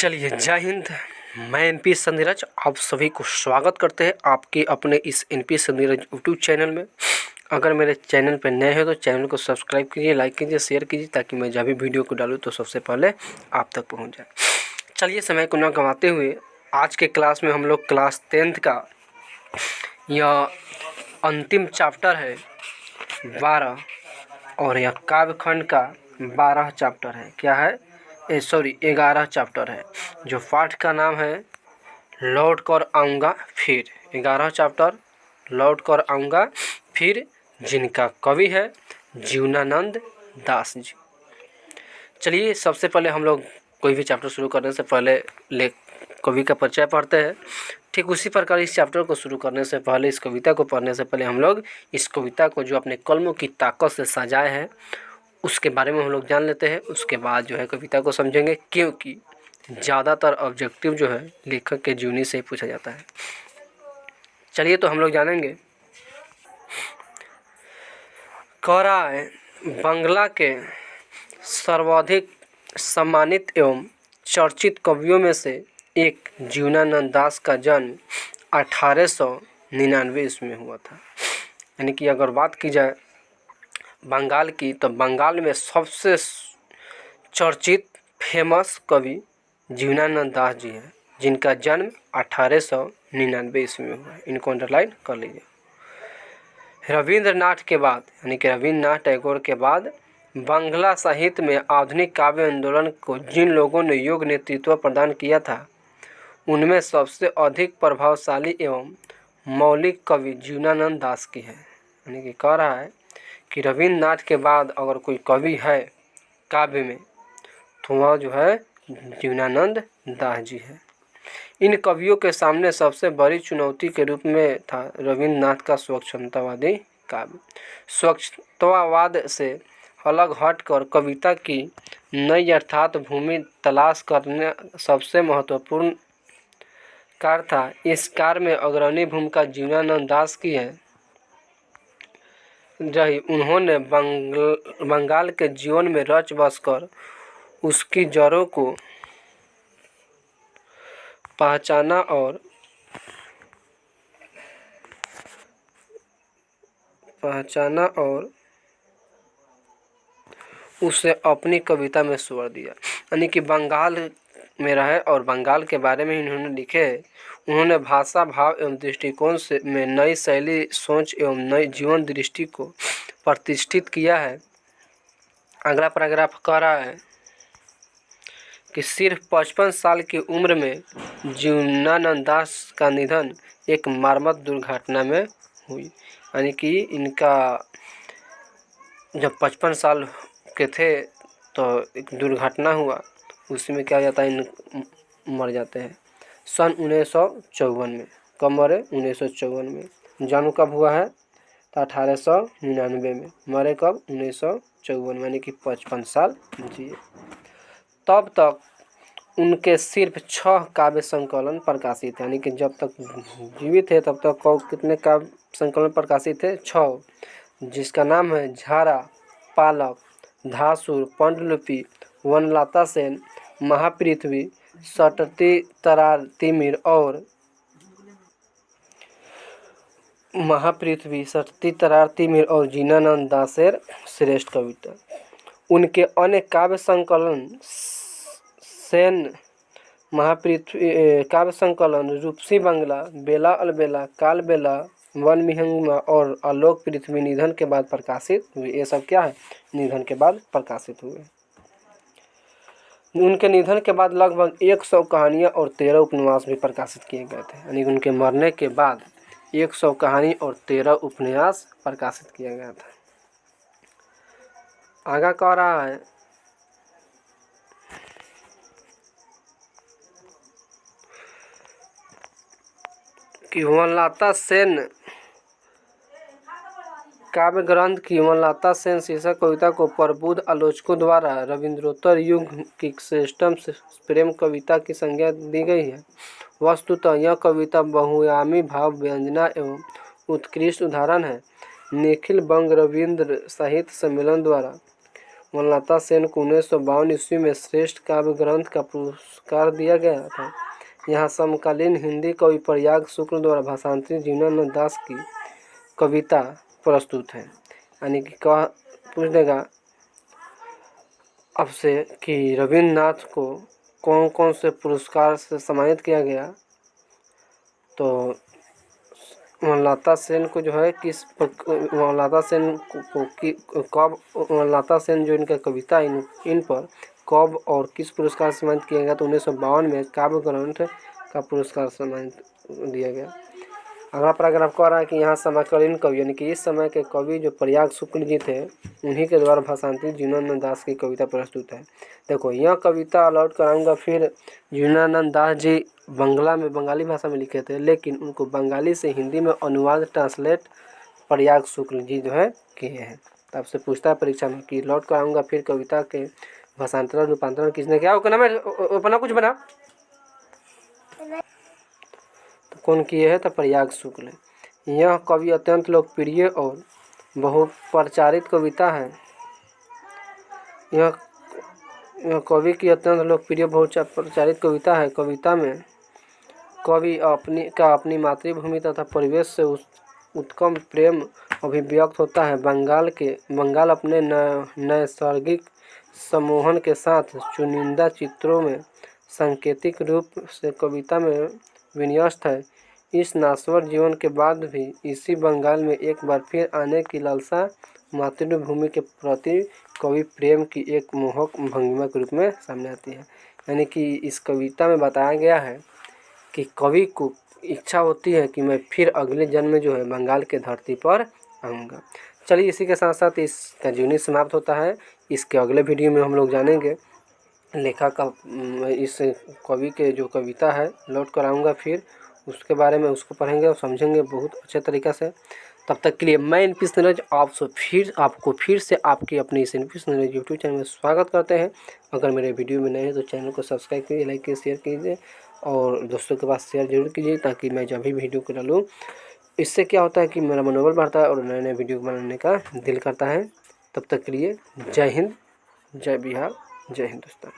चलिए, जय हिंद। मैं एनपी संधिरज आप सभी को स्वागत करते हैं आपके अपने इस एनपी संधिरज यूट्यूब चैनल में। अगर मेरे चैनल पर नए हो तो चैनल को सब्सक्राइब कीजिए, लाइक कीजिए, शेयर कीजिए ताकि मैं जब भी वीडियो को डालूँ तो सबसे पहले आप तक पहुंच जाए। चलिए, समय को न गंवाते हुए आज के क्लास में हम लोग क्लास 10th का यह अंतिम चैप्टर है 12 और यह काव्यखंड का 12 चैप्टर है। क्या है? 11 चैप्टर है, जो पाठ का नाम है लौट कर आऊँगा फिर। 11 चैप्टर लौट कर आऊँगा फिर, जिनका कवि है जीवनानंद दास जी। चलिए, सबसे पहले हम लोग कोई भी चैप्टर शुरू करने से पहले कवि का परिचय पढ़ते हैं। ठीक उसी प्रकार इस चैप्टर को शुरू करने से पहले, इस कविता को पढ़ने से पहले हम लोग इस कविता को जो अपने कलमों की ताकत से सजाए हैं उसके बारे में हम लोग जान लेते हैं। उसके बाद जो है कविता को समझेंगे, क्योंकि ज़्यादातर ऑब्जेक्टिव जो है लेखक के जीवनी से ही पूछा जाता है। चलिए, तो हम लोग जानेंगे। कह रहा है, बंगला के सर्वाधिक सम्मानित एवं चर्चित कवियों में से एक जीवनानंद दास का जन्म 1899 ईस्वी में हुआ था। यानी कि अगर बात की जाए बंगाल की, तो बंगाल में सबसे चर्चित फेमस कवि जीवनानंद दास जी हैं, जिनका जन्म 1899 ईस्वी में हुआ है। इनको अंडरलाइन कर लीजिए। रविंद्रनाथ के बाद, यानी कि रविंद्रनाथ टैगोर के बाद बांग्ला साहित्य में आधुनिक काव्य आंदोलन को जिन लोगों ने योग्य नेतृत्व प्रदान किया था, उनमें सबसे अधिक प्रभावशाली एवं मौलिक कवि जीवनानंद दास की है। यानी कि कह रहा है कि रविंद्रनाथ के बाद अगर कोई कवि है काव्य में तो वह जो है जीवनानंद दास जी है। इन कवियों के सामने सबसे बड़ी चुनौती के रूप में था रविंद्रनाथ का स्वच्छंदवादी काव्य। स्वच्छंदवाद से अलग हटकर कविता की नई अर्थात भूमि तलाश करने सबसे महत्वपूर्ण कार्य था। इस कार्य में अग्रणी भूमिका जीवनानंद दास की है रही। उन्होंने बंगाल के जीवन में रच बस कर उसकी जड़ों को पहचाना और उसे अपनी कविता में स्वर दिया। यानी कि बंगाल में रहे और बंगाल के बारे में इन्होंने लिखे। उन्होंने भाषा, भाव एवं दृष्टिकोण से में नई शैली, सोच एवं नई जीवन दृष्टि को प्रतिष्ठित किया है। अगला पैराग्राफ कह रहा है कि सिर्फ 55 साल की उम्र में जीवनानंद दास का निधन एक मर्मत दुर्घटना में हुई। यानी कि इनका जब 55 साल के थे तो एक दुर्घटना हुआ, उसी में क्या हो जाता है, इन मर जाते हैं सन 1954 में। कब मरे? 1954 में। जन्म कब हुआ है? तो 1899 में। मरे कब? 1954 में, यानी कि 55 साल जिए। तब तक उनके सिर्फ 6 काव्य संकलन प्रकाशित थे। यानी कि जब तक जीवित थे तब तक कितने काव्य संकलन प्रकाशित थे? 6, जिसका नाम है झारा, पालक, धासुर, पांडुलिपि, वनलता सेन, महापृथ्वी, सटती तरार तिमिर और जीवनानंद दासेर श्रेष्ठ कविता। उनके अन्य काव्य संकलन सेन महापृथ्वी काव्य संकलन रूपसी बंगला, बेला अलबेला, काल बेला, वन विहंगमा और आलोक पृथ्वी निधन के बाद प्रकाशित हुए। ये सब क्या है? निधन के बाद प्रकाशित हुए। उनके निधन के बाद लगभग 100 कहानियाँ और 13 उपन्यास भी प्रकाशित किए गए थे। यानी उनके मरने के बाद 100 कहानी और 13 उपन्यास प्रकाशित किया गया था। आगे कह रहा है कि वनलता सेन काव्य ग्रंथ की वनलता सेन शीर्षक कविता को प्रबुद्ध आलोचकों द्वारा रविंद्रोत्तर युग की श्रेष्ठतम प्रेम कविता की संज्ञा दी गई है। वस्तुतः यह कविता बहुआयामी भाव व्यंजना एवं उत्कृष्ट उदाहरण है। निखिल बंग रविंद्र साहित्य सम्मेलन द्वारा वनलता सेन को 1952 ईस्वी में श्रेष्ठ काव्य ग्रंथ का पुरस्कार दिया गया था। यहाँ समकालीन हिंदी कवि प्रयाग शुक्ल द्वारा भाषांतरित जीवनानंद दास की कविता प्रस्तुत है। यानी कि कह पूछ देगा आपसे कि रविन्द्रनाथ को कौन कौन से पुरस्कार से सम्मानित किया गया, तो वनलता सेन को जो है वनलता सेन को कब वनलता सेन जो इनका कविता इन पर कब और किस पुरस्कार से सम्मानित किया गया, तो 1952 में काव्य ग्रंथ का पुरस्कार सम्मानित दिया गया। अगला पैराग्राफ कह रहा है कि यहाँ समकालीन कवि यानी कि इस समय के कवि जो प्रयाग शुक्ल जी थे उन्हीं के द्वारा भाषांतरित जीवनानंद दास की कविता प्रस्तुत है। देखो यह कविता अलॉट कराऊंगा। फिर जीवनानंद दास जी बंगाली भाषा में लिखे थे, लेकिन उनको बंगाली से हिंदी में अनुवाद ट्रांसलेट प्रयाग शुक्ल जी जो है किए हैं। तो आपसे पूछता है परीक्षा में कि लौट कराऊंगा फिर कविता के भाषांतरण रूपांतरण किसने किया? अपना कुछ बना तो कौन किए है? तो प्रयाग शुक्ल। यह कवि अत्यंत लोकप्रिय और बहुप्रचारित कविता है। यह कवि की अत्यंत लोकप्रिय बहुप्रचारित कविता है। कविता में कवि अपनी मातृभूमि तथा परिवेश से उत्कम प्रेम अभिव्यक्त होता है। बंगाल अपने नैसर्गिक सम्मोहन के साथ चुनिंदा चित्रों में सांकेतिक रूप से कविता में विन्यस्त है। इस नाश्वर जीवन के बाद भी इसी बंगाल में एक बार फिर आने की लालसा मातृभूमि के प्रति कवि प्रेम की एक मोहक भंगिमा के रूप में सामने आती है। यानी कि इस कविता में बताया गया है कि कवि को इच्छा होती है कि मैं फिर अगले जन्म में जो है बंगाल के धरती पर आऊँगा। चलिए इसी के साथ साथ इसका जीवनी समाप्त होता है। इसके अगले वीडियो में हम लोग जानेंगे लेखक का इस कवि के जो कविता है लौट कर आऊँगा फिर उसके बारे में उसको पढ़ेंगे और समझेंगे बहुत अच्छे तरीक़े से। तब तक के लिए मैं एनपीएस नॉलेज आपको फिर से आपकी अपनी इस एनपीएस नॉलेज यूट्यूब चैनल में स्वागत करते हैं। अगर मेरे वीडियो में नए हैं तो चैनल को सब्सक्राइब कीजिए, लाइक कीजिए, शेयर कीजिए और दोस्तों के पास शेयर जरूर कीजिए ताकि मैं जब भी वीडियो को डालूँ इससे क्या होता है कि मेरा मनोबल बढ़ता है और नए नए वीडियो बनाने का दिल करता है। तब तक के लिए जय हिंद, जय बिहार, जय हिंदुस्तान।